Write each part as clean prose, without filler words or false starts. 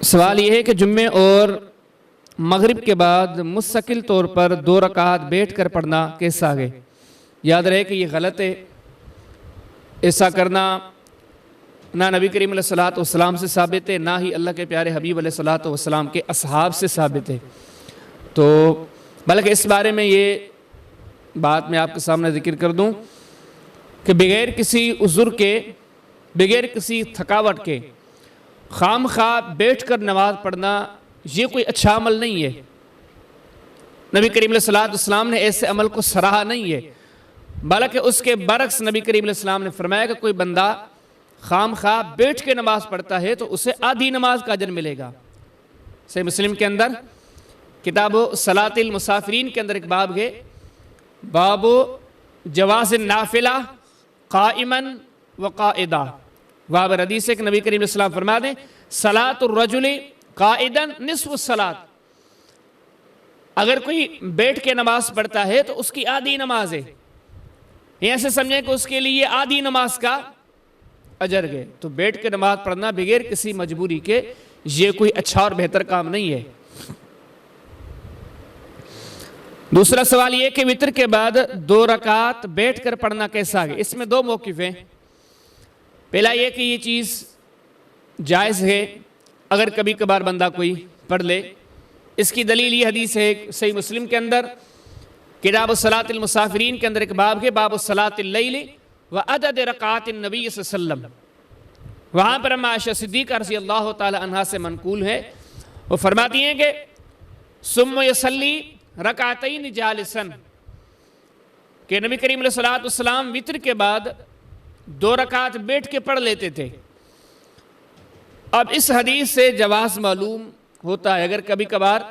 سوال یہ ہے کہ جمعے اور مغرب کے بعد مستقل طور پر 2 رکعت بیٹھ کر پڑھنا کیسا ہے؟ یاد رہے کہ یہ غلط ہے. ایسا کرنا نہ نبی کریم علیہ الصلوۃ سے ثابت ہے، نہ ہی اللہ کے پیارے حبیب علیہ الصلوۃ کے اصحاب سے ثابت ہے. تو بلکہ اس بارے میں یہ بات میں آپ کے سامنے ذکر کر دوں کہ بغیر کسی عذر کے، بغیر کسی تھکاوٹ کے خام خواہ بیٹھ کر نماز پڑھنا یہ کوئی اچھا عمل نہیں ہے. نبی کریم علیہ السلام نے ایسے عمل کو سراہا نہیں ہے، بلکہ اس کے برعکس نبی کریم علیہ السلام نے فرمایا کہ کوئی بندہ خام خواہ بیٹھ کے نماز پڑھتا ہے تو اسے آدھی نماز کا اجر ملے گا. صحیح مسلم کے اندر کتاب صلاۃ المسافرین کے اندر ایک باب ہے، باب جواز النافلہ قائما وقائدا. باب حدیث ہے کہ نبی کریم علیہ السلام فرما دیں صلاۃ الرجل قائدا نصف الصلاۃ. اگر کوئی بیٹھ کے نماز پڑھتا ہے تو اس کی آدھی نماز ہے. یہ ایسے سمجھیں کہ اس کے لیے آدھی نماز کا اجر ہے. تو بیٹھ کے نماز پڑھنا بغیر کسی مجبوری کے یہ کوئی اچھا اور بہتر کام نہیں ہے. دوسرا سوال یہ کہ وتر کے بعد 2 رکعت بیٹھ کر پڑھنا کیسا ہے؟ اس میں 2 موقف ہیں. پہلا یہ کہ یہ چیز جائز ہے اگر کبھی کبھار بندہ کوئی پڑھ لے. اس کی دلیل یہ حدیث ہے صحیح مسلم کے اندر کتاب صلاۃ المسافرین کے اندر ایک باب ہے، باب صلاۃ اللیل وعدد رکعات النبی صلی اللہ علیہ وسلم. وہاں پر اما عائشہ صدیقہ رضی اللہ تعالی عنہا سے منقول ہے، وہ فرماتی ہیں کہ ثم یصلی رکعتین جالسا، کہ نبی کریم علیہ السلام وتر کے بعد 2 رکعت بیٹھ کے پڑھ لیتے تھے. اب اس حدیث سے جواز معلوم ہوتا ہے اگر کبھی کبھار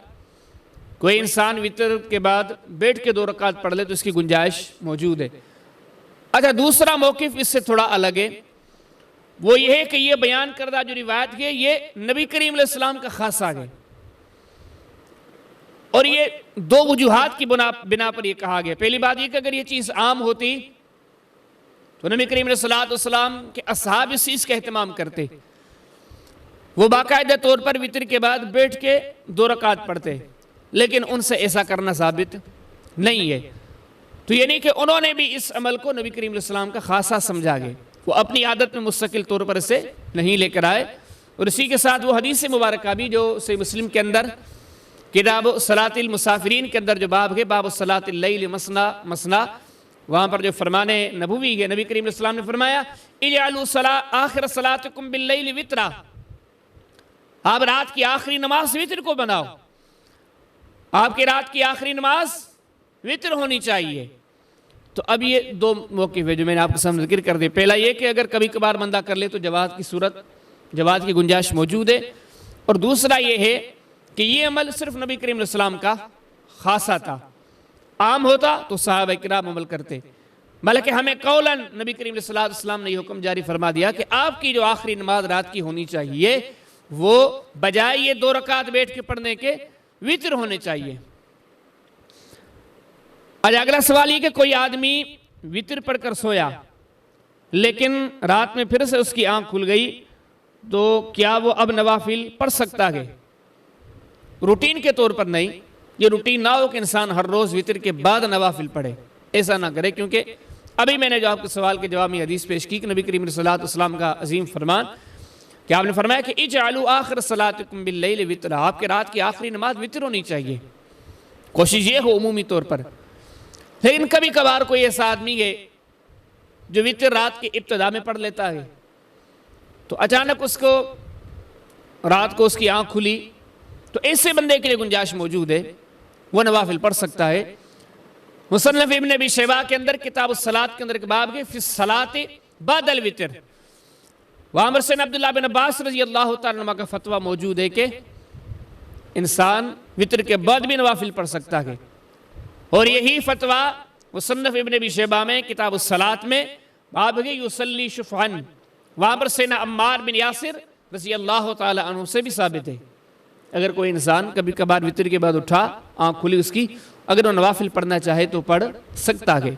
کوئی انسان وتر کے بعد بیٹھ کے 2 رکعت پڑھ لے تو اس کی گنجائش موجود ہے. اچھا، دوسرا موقف اس سے تھوڑا الگ ہے، وہ یہ ہے کہ یہ بیان کردہ جو روایت ہے یہ نبی کریم علیہ السلام کا خاصہ ہے، اور یہ 2 وجوہات کی بنا پر یہ کہا گیا. پہلی بات یہ کہ اگر یہ چیز عام ہوتی تو نبی کریم علیہ السلام کے اصحاب اس چیز کا اہتمام کرتے، وہ باقاعدہ طور پر وتر کے بعد بیٹھ کے 2 رکعت پڑھتے، لیکن ان سے ایسا کرنا ثابت نہیں ہے. تو یہ نہیں کہ انہوں نے بھی اس عمل کو نبی کریم علیہ السلام کا خاصہ سمجھا گئے، وہ اپنی عادت میں مستقل طور پر اسے نہیں لے کر آئے. اور اسی کے ساتھ وہ حدیث مبارکہ بھی جو صحیح مسلم کے اندر کتاب صلاۃ المسافرین کے اندر جو باب ہے، باب صلاۃ اللیل مثنی مثنی، وہاں پر جو فرمان نبوی ہے، نبی کریم علیہ السلام نے فرمایا اجعلوا آخر صلاتکم باللیل وترا، آپ رات کی آخری نماز وتر کو بناؤ. آپ کی رات کی آخری نماز وتر ہونی چاہیے. تو اب یہ 2 موقف ہے جو میں نے آپ کے سامنے ذکر کر دیا. پہلا یہ کہ اگر کبھی کبھار بندہ کر لے تو جواز کی گنجائش موجود ہے، اور دوسرا یہ ہے کہ یہ عمل صرف نبی کریم علیہ السلام کا خاصہ تھا. عام ہوتا تو صحابہ کرام عمل کرتے، بلکہ ہمیں قولاً نبی کریم علیہ السلام نے یہ حکم جاری فرما دیا کہ آپ کی جو آخری نماز رات کی ہونی چاہیے وہ بجائے یہ 2 رکعت بیٹھ کے پڑھنے کے وتر ہونے چاہیے. اگلا سوال یہ کہ کوئی آدمی وتر پڑھ کر سویا لیکن رات میں پھر سے اس کی آنکھ کھل گئی تو کیا وہ اب نوافل پڑھ سکتا ہے؟ روٹین کے طور پر نہیں، یہ روٹین نہ ہو کہ انسان ہر روز وتر کے بعد نوافل پڑھے، ایسا نہ کرے. کیونکہ ابھی میں نے جو آپ کے سوال کے جواب میں حدیث پیش کی کہ نبی کریم علیہ السلام کا عظیم فرمان کہ آپ نے فرمایا کہ اجعلوا آخر صلاتکم باللیل وترا، آپ کے رات کی آخری نماز وتر ہونی چاہیے. کوشش یہ ہو عمومی طور پر. لیکن کبھی کبھار کوئی ایسا آدمی ہے جو وتر رات کی ابتدا میں پڑھ لیتا ہے، تو اچانک اس کو رات کو اس کی آنکھ کھلی، تو ایسے بندے کے لیے گنجائش موجود ہے، وہ نوافل پڑھ سکتا ہے. مصنف ابن ابی شیبہ کے اندر کتاب الصلاۃ کے اندر ایک باب ہے فی الصلاۃ بعد الوتر، وہاں پر سیدنا عبداللہ بن عباس رضی اللہ تعالیٰ عنہ کا فتویٰ موجود ہے کہ انسان وتر کے بعد بھی نوافل پڑھ سکتا ہے. اور یہی فتویٰ مصنف ابن ابی شیبہ میں کتاب الصلاۃ میں باب ہے یصلی شفعا، وہاں پر سیدنا عمار بن یاسر رضی اللہ تعالیٰ عنہ سے بھی ثابت ہے. اگر کوئی انسان کبھی کبھار وتر کے بعد اٹھا، آنکھ کھلی اس کی، اگر وہ نوافل پڑھنا چاہے تو پڑھ سکتا ہے.